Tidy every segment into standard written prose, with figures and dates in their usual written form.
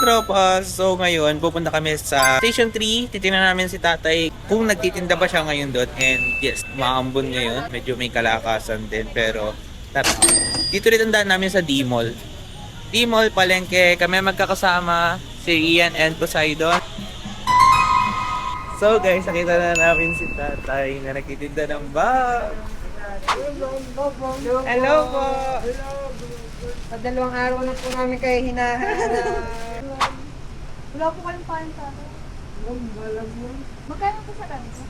mga tropa, so ngayon pupunta kami sa Station 3. Titingnan namin si tatay kung nagtitinda ba siya ngayon doon. And yes, maambon ngayon. Medyo may kalakasan din pero tara. Dito rin tandaan namin sa D-Mall. D-Mall, palengke. Kami magkakasama, si Ian and Poseidon. So guys, nakita na namin si tatay na nagtitinda ng bag. Hello po! Dalawang araw na po namin kayo hinahanap. Wala po kayong paano sa akin. Magkano po sa kanito?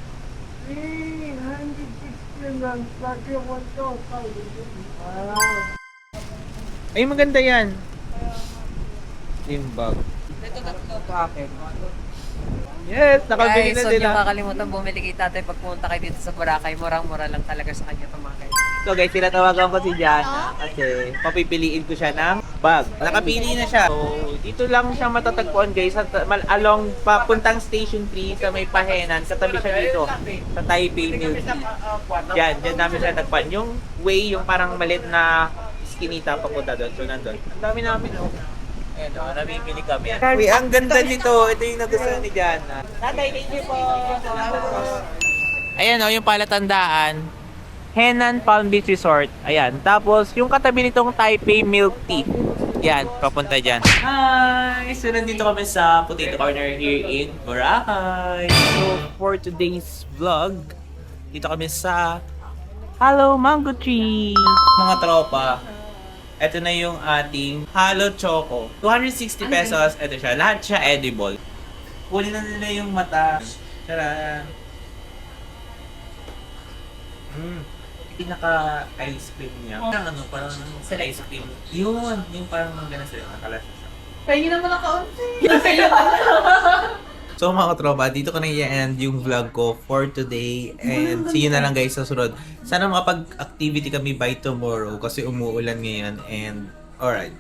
360 lang. Lagi 1,000. Ay, maganda yan. Yung bag. Ito tatlo sa akin. Yes, nakabili Guys, na huwag din. niyo kakalimutan bumili kay tatay pag pumunta kayo dito sa Boracay. Murang-mura lang talaga sa kanya itong mga guys. So guys, tinatawagan ko si Jana kasi papipiliin ko siya ng bag. Nakapili na siya. So, dito lang siya matatagpuan guys. Along papuntang Station 3 sa may Pahenan. Katabi siya dito sa Taipei Milk Tea. Diyan namin siya tagpuan. Yung way, yung parang malit na skinita papunta doon. So, nandun. Ang dami namin oh. Ayan o, namimili kami. Uy, ang ganda nito. Ito yung nagustuhan ni Jana. Tatay, thank you po. Ayan o, yung palatandaan. Henan Palm Beach Resort. Ayan. Tapos, yung katabi nitong Taipei Milk Tea. Yan, papunta dyan. Hi! So, nandito kami sa Potato Corner here in Boracay. So, for today's vlog, dito kami sa Hello Mango Tree. Mga tropa, ito na yung ating Halo Choco. 260 pesos. Ito siya. Lahat siya edible. Kunin na nila yung mata. Tara. Pinaka-ice cream niya. Parang ano, sa ice cream. Yun. Yung parang gano'n sila. Nakalasa siya. Kaya naman ang kaunti. So mga katropa, dito ko na i-end yung vlog ko for today. And see you na lang guys sa sunod. Sana makapag-activity kami by tomorrow kasi umuulan ngayon. And alright.